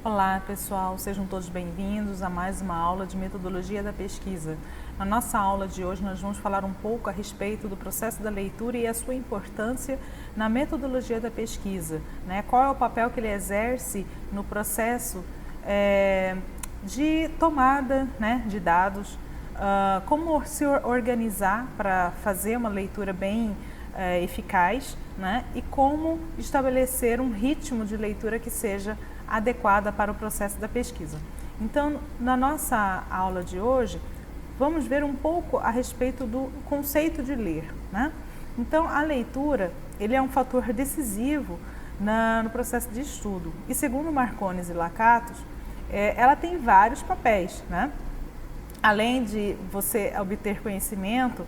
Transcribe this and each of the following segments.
Olá pessoal, sejam todos bem-vindos a mais uma aula de metodologia da pesquisa. Na nossa aula de hoje nós vamos falar um pouco a respeito do processo da leitura e a sua importância na metodologia da pesquisa, né? Qual é o papel que ele exerce no processo de tomada, né, de dados, como se organizar para fazer uma leitura bem eficaz, né? E como estabelecer um ritmo de leitura que seja adequada para o processo da pesquisa. Então, na nossa aula de hoje, vamos ver um pouco a respeito do conceito de ler, né? Então, a leitura, ele é um fator decisivo no processo de estudo. E segundo Marcones e Lakatos, ela tem vários papéis, né? Além de você obter conhecimento,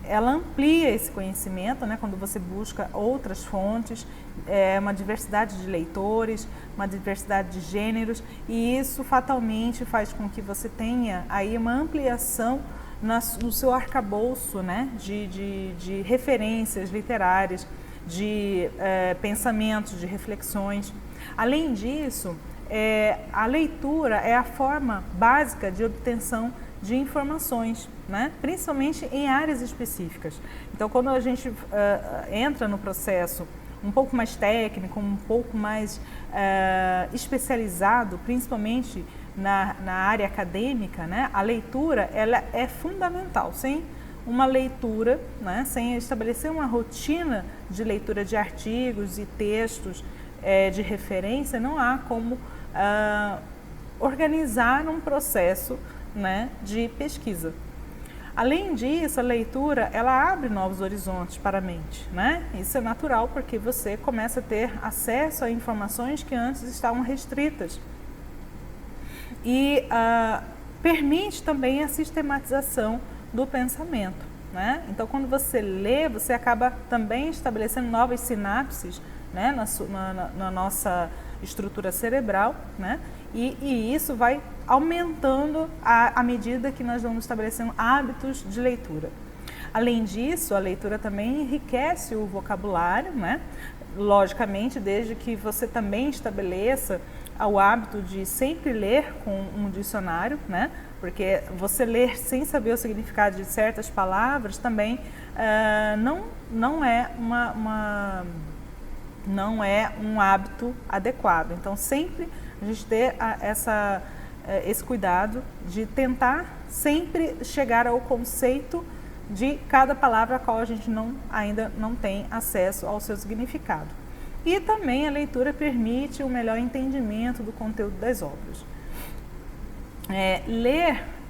ela amplia esse conhecimento, né, quando você busca outras fontes, uma diversidade de leitores, uma diversidade de gêneros, e isso fatalmente faz com que você tenha aí uma ampliação no seu arcabouço, né, de referências literárias, de pensamentos, de reflexões. Além disso, a leitura é a forma básica de obtenção de informações, né? Principalmente em áreas específicas. Então, quando a gente entra no processo um pouco mais técnico, um pouco mais especializado, principalmente na área acadêmica, né? A leitura ela é fundamental. Sem uma leitura, né? Sem estabelecer uma rotina de leitura de artigos e textos de referência, não há como organizar um processo, né, de pesquisa. Além disso, a leitura ela abre novos horizontes para a mente, né? Isso é natural porque você começa a ter acesso a informações que antes estavam restritas e permite também a sistematização do pensamento, né? Então, quando você lê, você acaba também estabelecendo novas sinapses, né, na nossa estrutura cerebral, né? E isso vai aumentando à medida que nós vamos estabelecendo hábitos de leitura. Além disso, a leitura também enriquece o vocabulário, né? Logicamente, desde que você também estabeleça o hábito de sempre ler com um dicionário, né? Porque você ler sem saber o significado de certas palavras também não é um hábito adequado. Então, sempre a gente ter esse cuidado de tentar sempre chegar ao conceito de cada palavra a qual a gente ainda não tem acesso ao seu significado. E também a leitura permite um melhor entendimento do conteúdo das obras.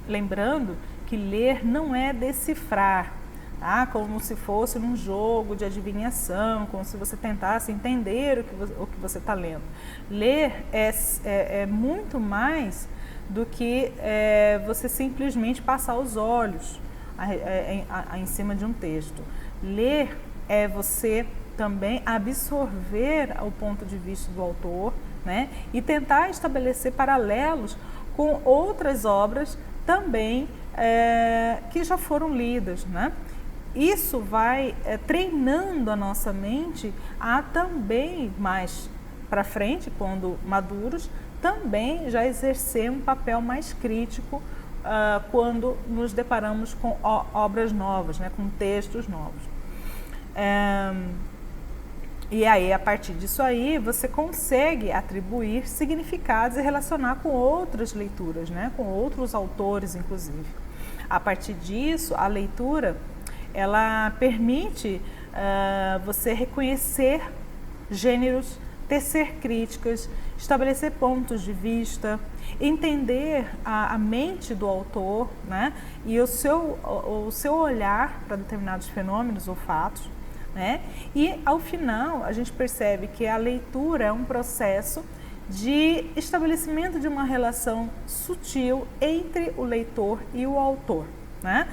Lembrando que ler não é decifrar, como se fosse num jogo de adivinhação, como se você tentasse entender o que você está lendo. Ler é muito mais do que você simplesmente passar os olhos em cima de um texto. Ler é você também absorver o ponto de vista do autor, né, e tentar estabelecer paralelos com outras obras também que já foram lidas, né? Isso vai treinando a nossa mente a também mais para frente, quando maduros, também já exercer um papel mais crítico quando nos deparamos com obras novas, né, com textos novos. E aí, a partir disso aí, você consegue atribuir significados e relacionar com outras leituras, né, com outros autores, inclusive. A partir disso, a leitura ela permite você reconhecer gêneros, tecer críticas, estabelecer pontos de vista, entender a mente do autor, né, e o seu olhar para determinados fenômenos ou fatos, né? E ao final a gente percebe que a leitura é um processo de estabelecimento de uma relação sutil entre o leitor e o autor, né?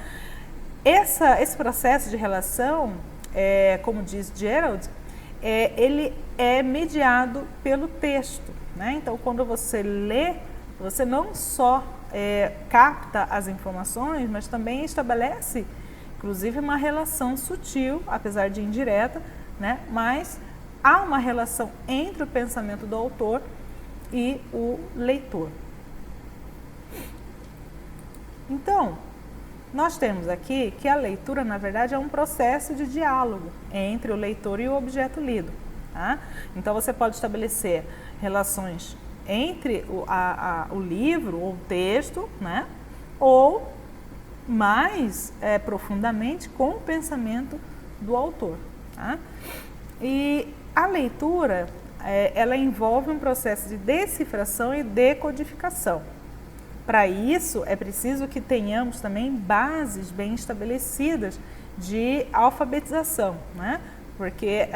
Esse processo de relação, como diz Gerald, ele é mediado pelo texto, né? Então, quando você lê, você não só capta as informações, mas também estabelece, inclusive, uma relação sutil, apesar de indireta, né? Mas há uma relação entre o pensamento do autor e o leitor. Então, nós temos aqui que a leitura, na verdade, é um processo de diálogo entre o leitor e o objeto lido. Tá? Então, você pode estabelecer relações entre o livro ou o texto, né? Ou mais profundamente com o pensamento do autor. Tá? E a leitura, ela envolve um processo de decifração e decodificação. Para isso, é preciso que tenhamos também bases bem estabelecidas de alfabetização, né? Porque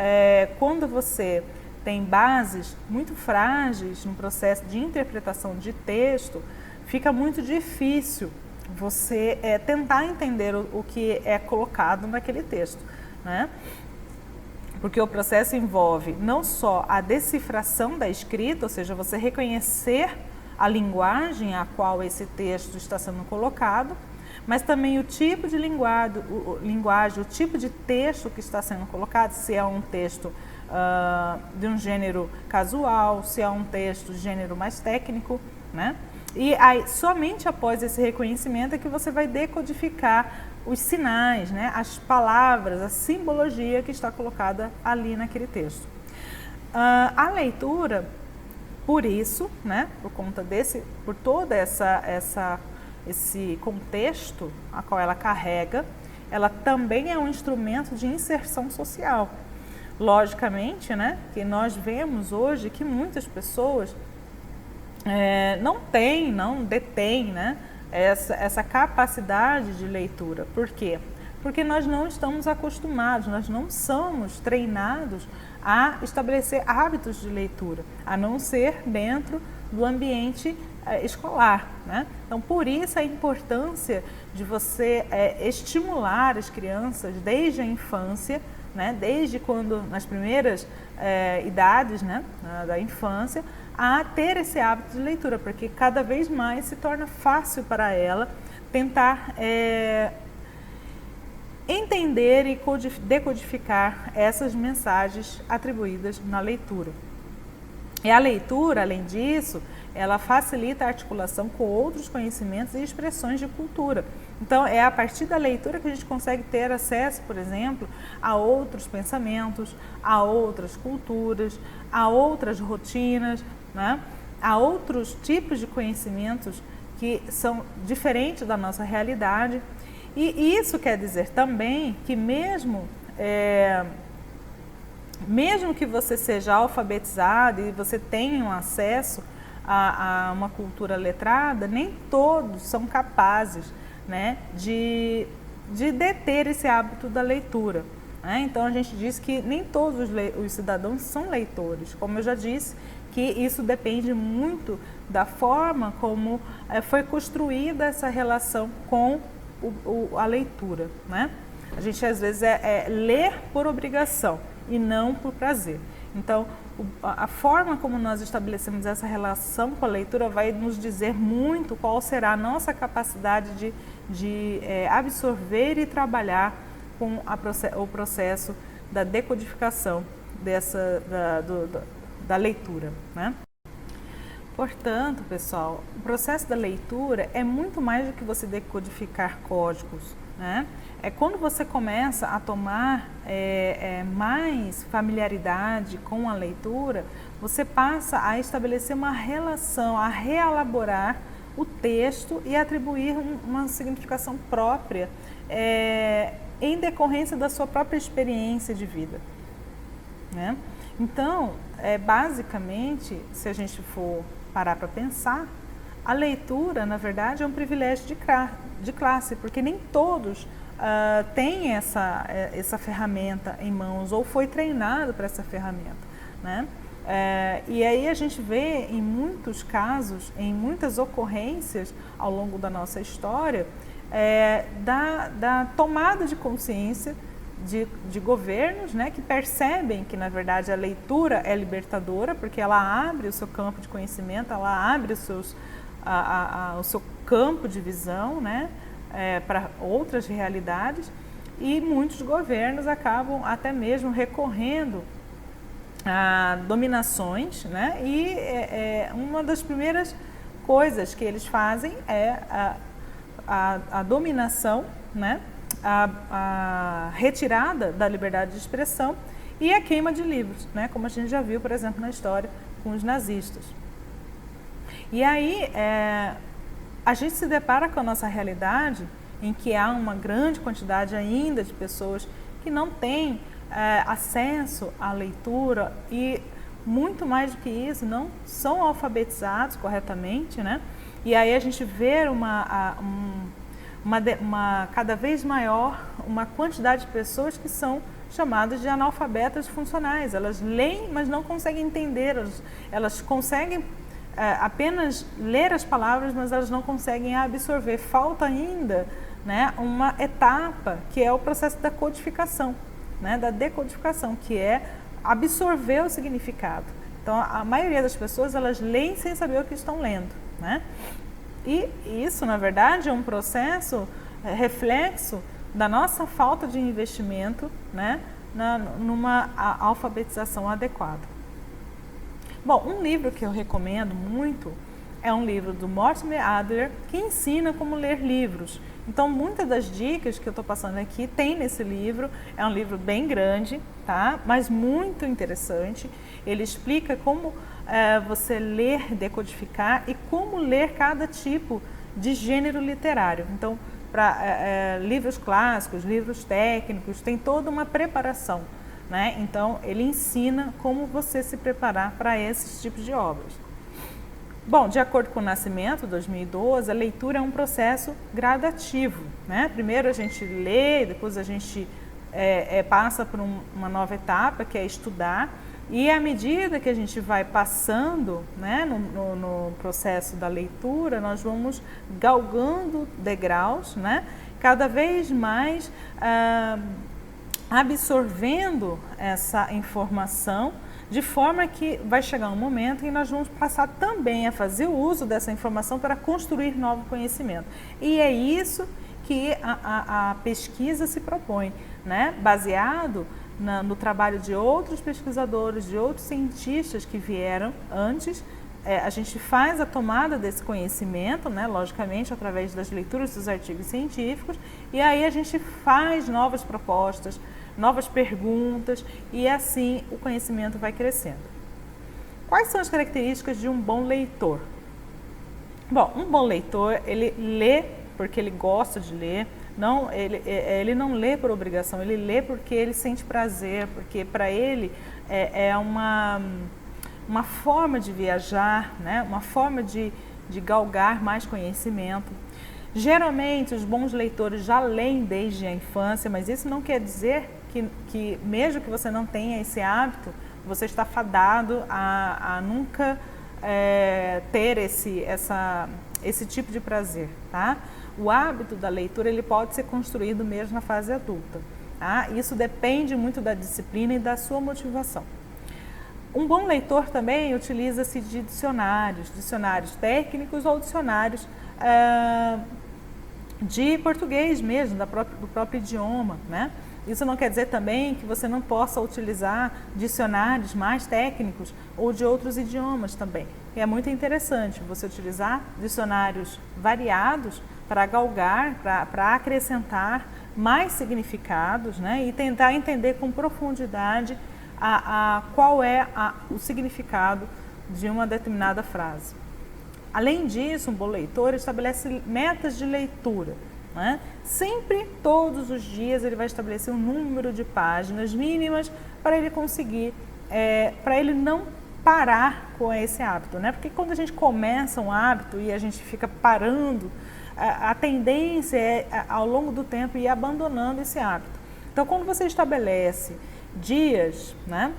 quando você tem bases muito frágeis no processo de interpretação de texto, fica muito difícil você tentar entender o que é colocado naquele texto, né? Porque o processo envolve não só a decifração da escrita, ou seja, você reconhecer a linguagem a qual esse texto está sendo colocado, mas também o tipo de linguagem, o tipo de texto que está sendo colocado, se é um texto de um gênero casual, se é um texto de gênero mais técnico, né? E aí, somente após esse reconhecimento é que você vai decodificar os sinais, né? As palavras, a simbologia que está colocada ali naquele texto. A leitura, por isso, né? Por conta por todo esse contexto a qual ela carrega, ela também é um instrumento de inserção social. Logicamente, né? Que nós vemos hoje que muitas pessoas não detêm, né, essa capacidade de leitura. Por quê? Porque nós não estamos acostumados, nós não somos treinados a estabelecer hábitos de leitura, a não ser dentro do ambiente escolar, né? Então, por isso a importância de você estimular as crianças desde a infância, né, desde quando, nas primeiras idades, né, da infância, a ter esse hábito de leitura, porque cada vez mais se torna fácil para ela tentar entender e decodificar essas mensagens atribuídas na leitura. E a leitura, além disso, ela facilita a articulação com outros conhecimentos e expressões de cultura. Então, é a partir da leitura que a gente consegue ter acesso, por exemplo, a outros pensamentos, a outras culturas, a outras rotinas, né? A outros tipos de conhecimentos que são diferentes da nossa realidade. E isso quer dizer também que mesmo que você seja alfabetizado e você tenha um acesso a uma cultura letrada, nem todos são capazes, né, de deter esse hábito da leitura, né? Então a gente diz que nem todos os cidadãos são leitores. Como eu já disse, que isso depende muito da forma como foi construída essa relação com a leitura, né? A gente às vezes ler por obrigação e não por prazer. Então, a forma como nós estabelecemos essa relação com a leitura vai nos dizer muito qual será a nossa capacidade de absorver e trabalhar com o processo da decodificação da leitura, né? Portanto, pessoal, o processo da leitura é muito mais do que você decodificar códigos, né? É quando você começa a tomar mais familiaridade com a leitura, você passa a estabelecer uma relação, a reelaborar o texto e atribuir uma significação própria em decorrência da sua própria experiência de vida, né? Então, basicamente, se a gente for parar para pensar, a leitura, na verdade, é um privilégio de classe, porque nem todos têm essa ferramenta em mãos ou foi treinado para essa ferramenta, né? E aí a gente vê em muitos casos, em muitas ocorrências ao longo da nossa história, da tomada de consciência de governos, né, que percebem que, na verdade, a leitura é libertadora, porque ela abre o seu campo de conhecimento, ela abre o seu campo de visão, né, para outras realidades, e muitos governos acabam até mesmo recorrendo dominações, né? E uma das primeiras coisas que eles fazem é a dominação, né? A retirada da liberdade de expressão e a queima de livros, né? Como a gente já viu, por exemplo, na história com os nazistas. E aí a gente se depara com a nossa realidade em que há uma grande quantidade ainda de pessoas que não têm acesso à leitura e, muito mais do que isso, não são alfabetizados corretamente, né? E aí a gente vê cada vez maior uma quantidade de pessoas que são chamadas de analfabetas funcionais. Elas leem, mas não conseguem entender, elas conseguem apenas ler as palavras, mas elas não conseguem absorver. Falta ainda, né, uma etapa que é o processo da codificação, né, da decodificação, que é absorver o significado. Então, a maioria das pessoas, elas leem sem saber o que estão lendo, né? E isso, na verdade, é um processo reflexo da nossa falta de investimento, né, numa alfabetização adequada. Bom, um livro que eu recomendo muito é um livro do Mortimer Adler, que ensina como ler livros. Então, muitas das dicas que eu estou passando aqui tem nesse livro. É um livro bem grande, tá? Mas muito interessante. Ele explica como você ler, decodificar e como ler cada tipo de gênero literário. Então, para livros clássicos, livros técnicos, tem toda uma preparação, né? Então, ele ensina como você se preparar para esses tipos de obras. Bom, de acordo com o Nascimento, 2012, a leitura é um processo gradativo, né? Primeiro a gente lê, depois a gente passa por uma nova etapa, que é estudar, e à medida que a gente vai passando, né, no processo da leitura, nós vamos galgando degraus, né? Cada vez mais absorvendo essa informação, de forma que vai chegar um momento em que nós vamos passar também a fazer o uso dessa informação para construir novo conhecimento. E é isso que a pesquisa se propõe, né? Baseado no trabalho de outros pesquisadores, de outros cientistas que vieram antes, a gente faz a tomada desse conhecimento, né? Logicamente, através das leituras dos artigos científicos, e aí a gente faz novas propostas, novas perguntas, e assim o conhecimento vai crescendo. Quais são as características de um bom leitor? Bom, um bom leitor, ele lê porque ele gosta de ler, ele não lê por obrigação, ele lê porque ele sente prazer, porque para ele é uma forma de viajar, né? Uma forma de galgar mais conhecimento. Geralmente, os bons leitores já leem desde a infância, mas isso não quer dizer que mesmo que você não tenha esse hábito, você está fadado a nunca ter esse tipo de prazer, tá? O hábito da leitura, ele pode ser construído mesmo na fase adulta, tá? Isso depende muito da disciplina e da sua motivação. Um bom leitor também utiliza-se de dicionários técnicos ou dicionários de português mesmo, do próprio idioma, né? Isso não quer dizer também que você não possa utilizar dicionários mais técnicos ou de outros idiomas também. E é muito interessante você utilizar dicionários variados para galgar, para acrescentar mais significados, né? E tentar entender com profundidade qual é o significado de uma determinada frase. Além disso, um bom leitor estabelece metas de leitura, né? Sempre, todos os dias, ele vai estabelecer um número de páginas mínimas para ele conseguir, para ele não parar com esse hábito, né? Porque quando a gente começa um hábito e a gente fica parando, a tendência é, ao longo do tempo, ir abandonando esse hábito. Então, quando você estabelece dias, né?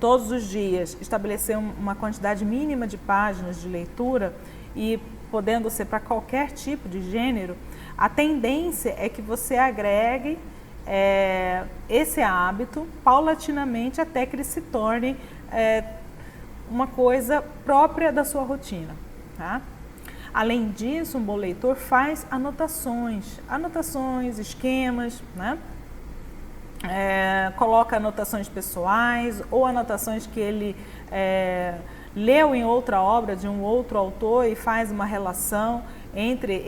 Todos os dias, estabelecer uma quantidade mínima de páginas de leitura e podendo ser para qualquer tipo de gênero, a tendência é que você agregue esse hábito paulatinamente até que ele se torne uma coisa própria da sua rotina, tá? Além disso, um bom leitor faz anotações, esquemas, né? coloca anotações pessoais ou anotações que ele leu em outra obra de um outro autor e faz uma relação entre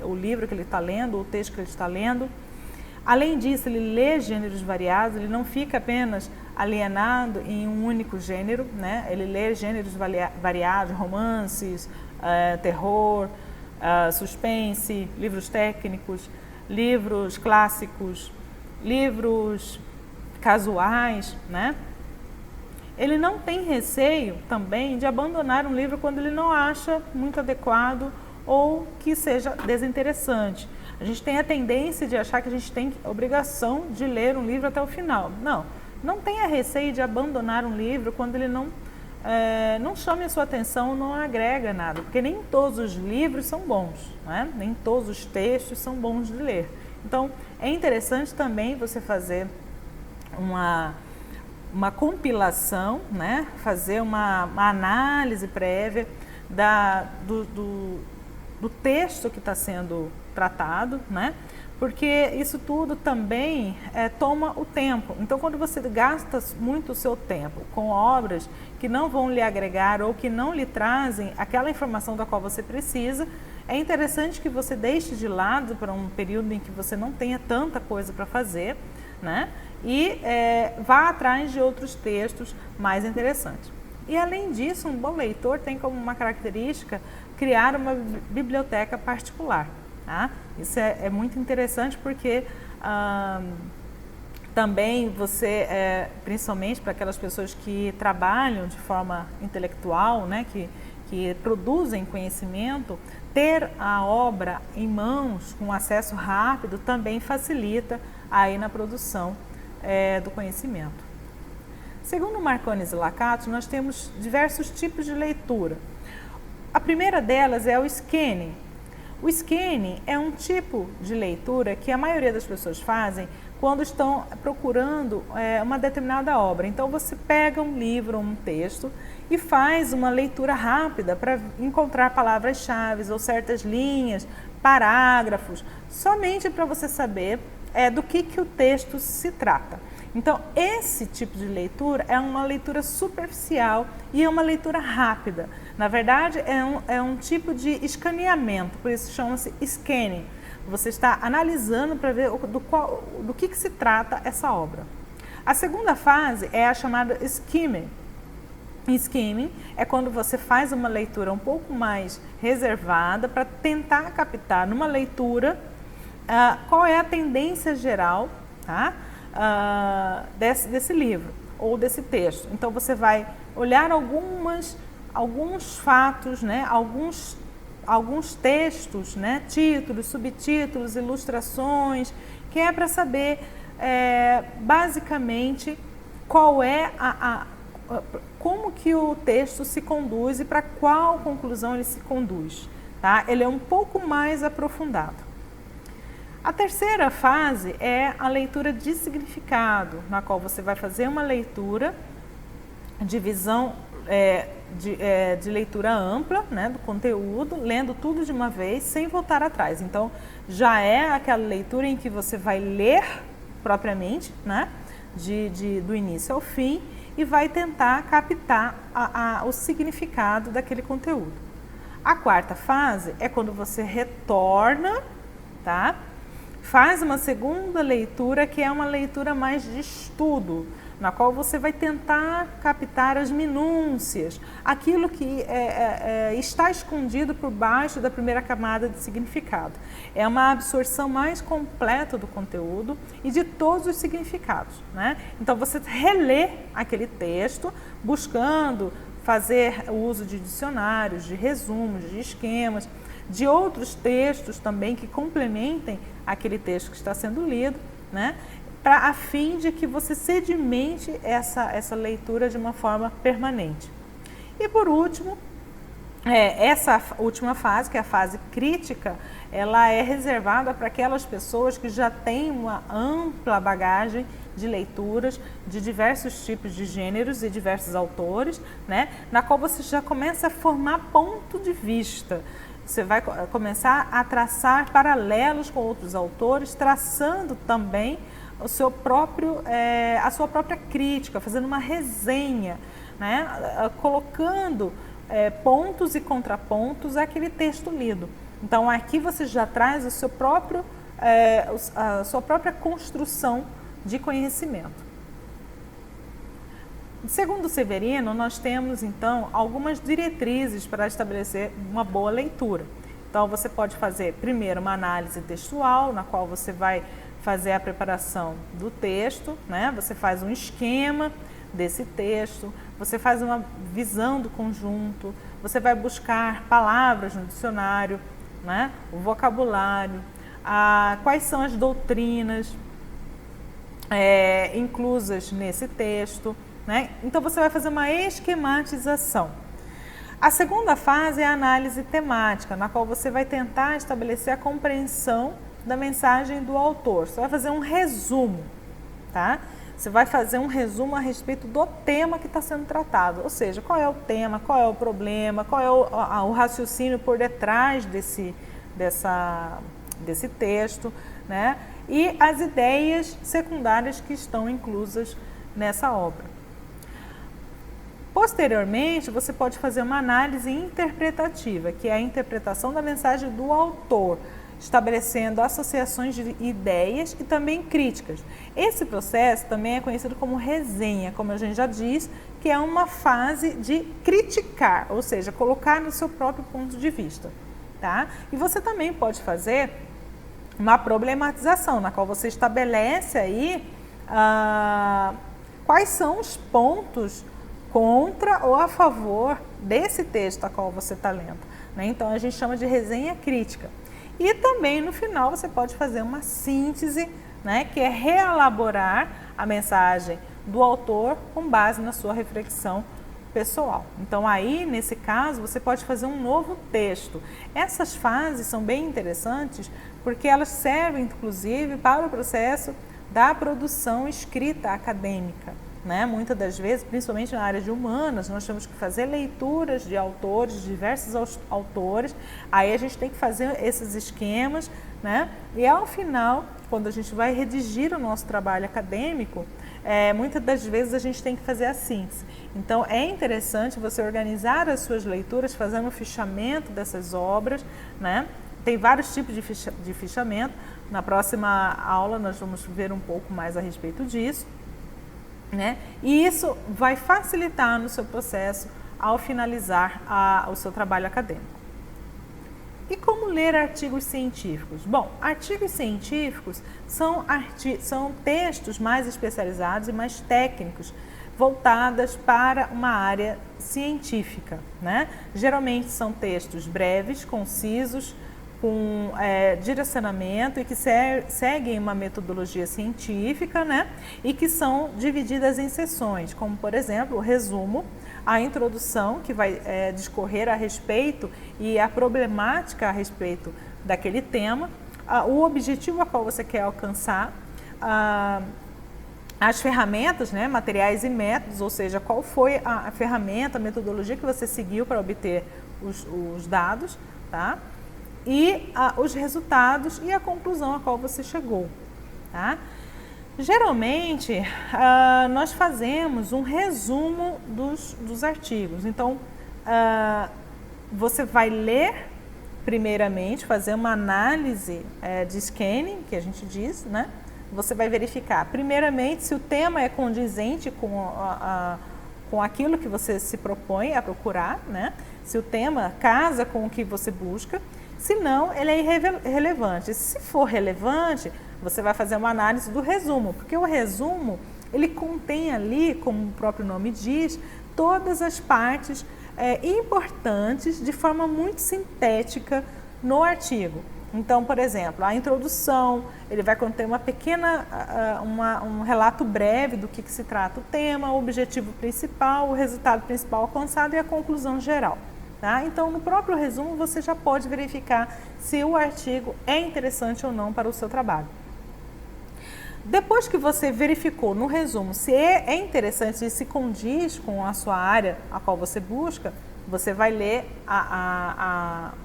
o livro que ele está lendo, o texto que ele está lendo. Além disso, ele lê gêneros variados, ele não fica apenas alienado em um único gênero, né? Ele lê gêneros variados, romances, terror, suspense, livros técnicos, livros clássicos, livros casuais, né? Ele não tem receio também de abandonar um livro quando ele não acha muito adequado ou que seja desinteressante. A gente tem a tendência de achar que a gente tem obrigação de ler um livro até o final. Não tenha receio de abandonar um livro quando ele não chame a sua atenção, não agrega nada, porque nem todos os livros são bons, né? Nem todos os textos são bons de ler. Então, é interessante também você fazer uma compilação, né? Fazer uma análise prévia do texto que está sendo tratado, né? Porque isso tudo também toma o tempo. Então, quando você gasta muito o seu tempo com obras que não vão lhe agregar ou que não lhe trazem aquela informação da qual você precisa, é interessante que você deixe de lado para um período em que você não tenha tanta coisa para fazer, né? E vá atrás de outros textos mais interessantes. E além disso, um bom leitor tem como uma característica criar uma biblioteca particular. Tá? Isso é muito interessante porque também você, principalmente para aquelas pessoas que trabalham de forma intelectual, né, que produzem conhecimento, ter a obra em mãos com acesso rápido também facilita aí na produção do conhecimento. Segundo Marcones e Lacato, nós temos diversos tipos de leitura. A primeira delas é o scanning. O scanning é um tipo de leitura que a maioria das pessoas fazem quando estão procurando uma determinada obra. Então, você pega um livro ou um texto e faz uma leitura rápida para encontrar palavras-chave ou certas linhas, parágrafos, somente para você saber do que o texto se trata. Então, esse tipo de leitura é uma leitura superficial e é uma leitura rápida. Na verdade, é um tipo de escaneamento, por isso chama-se scanning. Você está analisando para ver do que se trata essa obra. A segunda fase é a chamada skimming. Skimming é quando você faz uma leitura um pouco mais reservada para tentar captar numa leitura qual é a tendência geral, tá? Desse livro ou desse texto. Então você vai olhar alguns fatos, né? alguns textos, né? Títulos, subtítulos, ilustrações, que é para saber basicamente qual é como que o texto se conduz e para qual conclusão ele se conduz. Tá? Ele é um pouco mais aprofundado. A terceira fase é a leitura de significado, na qual você vai fazer uma leitura de visão de leitura ampla, né, do conteúdo, lendo tudo de uma vez, sem voltar atrás. Então, já é aquela leitura em que você vai ler propriamente, né, do início ao fim, e vai tentar captar o significado daquele conteúdo. A quarta fase é quando você retorna, tá? Faz uma segunda leitura, que é uma leitura mais de estudo, na qual você vai tentar captar as minúcias, aquilo que está escondido por baixo da primeira camada de significado. É uma absorção mais completa do conteúdo e de todos os significados, né? Então você relê aquele texto, buscando fazer o uso de dicionários, de resumos, de esquemas, de outros textos também que complementem aquele texto que está sendo lido, né? A fim de que você sedimente essa leitura de uma forma permanente. E por último, essa última fase, que é a fase crítica, ela é reservada para aquelas pessoas que já têm uma ampla bagagem de leituras de diversos tipos de gêneros e diversos autores, né? Na qual você já começa a formar ponto de vista. Você vai começar a traçar paralelos com outros autores, traçando também o seu próprio, a sua própria crítica, fazendo uma resenha, né? Colocando pontos e contrapontos àquele texto lido. Então aqui você já traz o seu próprio, a sua própria construção de conhecimento. Segundo Severino, nós temos então algumas diretrizes para estabelecer uma boa leitura. Então você pode fazer primeiro uma análise textual, na qual você vai fazer a preparação do texto, né? Você faz um esquema desse texto, você faz uma visão do conjunto, você vai buscar palavras no dicionário, né? O vocabulário, quais são as doutrinas inclusas nesse texto, né? Então você vai fazer uma esquematização. A segunda fase é a análise temática, na qual você vai tentar estabelecer a compreensão da mensagem do autor. Você vai fazer um resumo, tá? Você vai fazer um resumo a respeito do tema que está sendo tratado, ou seja, qual é o tema, qual é o problema, qual é o raciocínio por detrás desse texto, né? E as ideias secundárias que estão inclusas nessa obra. Posteriormente, você pode fazer uma análise interpretativa, que é a interpretação da mensagem do autor, estabelecendo associações de ideias e também críticas. Esse processo também é conhecido como resenha, como a gente já disse, que é uma fase de criticar, ou seja, colocar no seu próprio ponto de vista, tá? E você também pode fazer uma problematização, na qual você estabelece aí quais são os pontos contra ou a favor desse texto a qual você está lendo, né? Então a gente chama de resenha crítica. E também no final você pode fazer uma síntese, né, que é reelaborar a mensagem do autor com base na sua reflexão pessoal. Então aí, nesse caso, você pode fazer um novo texto. Essas fases são bem interessantes porque elas servem, inclusive, para o processo da produção escrita acadêmica, né? Muitas das vezes, principalmente na área de humanas, nós temos que fazer leituras de autores, diversos autores, aí a gente tem que fazer esses esquemas, né? E ao final, quando a gente vai redigir o nosso trabalho acadêmico, muitas das vezes a gente tem que fazer a síntese. Então é interessante você organizar as suas leituras, fazendo um fichamento dessas obras, né? Tem vários tipos de fichamento. Na próxima aula nós vamos ver um pouco mais a respeito disso, né? E isso vai facilitar no seu processo ao finalizar o seu trabalho acadêmico. E como ler artigos científicos? Bom, artigos científicos são textos mais especializados e mais técnicos, voltadas para uma área científica, né? Geralmente são textos breves, concisos, com direcionamento e que seguem uma metodologia científica, né? E que são divididas em seções, como por exemplo o resumo, a introdução, que vai discorrer a respeito e a problemática a respeito daquele tema, o objetivo a qual você quer alcançar, as ferramentas, né, materiais e métodos, ou seja, qual foi a ferramenta, a metodologia que você seguiu para obter os dados, tá? E os resultados e a conclusão a qual você chegou, tá? Geralmente, nós fazemos um resumo dos artigos. Então, você vai ler primeiramente, fazer uma análise de scanning, que a gente diz, né? Você vai verificar, primeiramente, se o tema é condizente com aquilo que você se propõe a procurar, né? Se o tema casa com o que você busca. Se não, ele é irrelevante. Se for relevante, você vai fazer uma análise do resumo, porque o resumo, ele contém ali, como o próprio nome diz, todas as partes importantes de forma muito sintética no artigo. Então, por exemplo, a introdução, ele vai conter uma pequena, um relato breve do que se trata o tema, o objetivo principal, o resultado principal alcançado e a conclusão geral. Tá? Então, no próprio resumo, você já pode verificar se o artigo é interessante ou não para o seu trabalho. Depois que você verificou no resumo se é interessante e se condiz com a sua área a qual você busca, você vai ler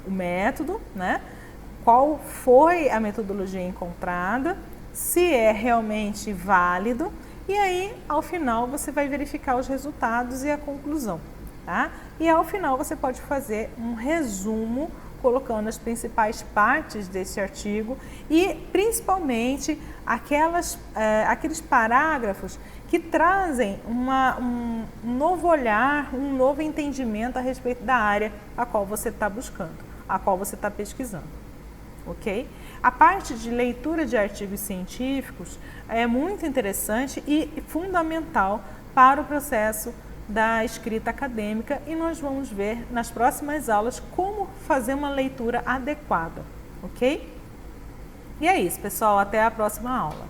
o método, né? Qual foi a metodologia encontrada, se é realmente válido, e aí ao final você vai verificar os resultados e a conclusão, tá? E ao final você pode fazer um resumo colocando as principais partes desse artigo e principalmente aqueles parágrafos que trazem um novo olhar, um novo entendimento a respeito da área a qual você está buscando, a qual você está pesquisando, ok? A parte de leitura de artigos científicos é muito interessante e fundamental para o processo da escrita acadêmica e nós vamos ver nas próximas aulas como fazer uma leitura adequada, ok? E é isso, pessoal, até a próxima aula.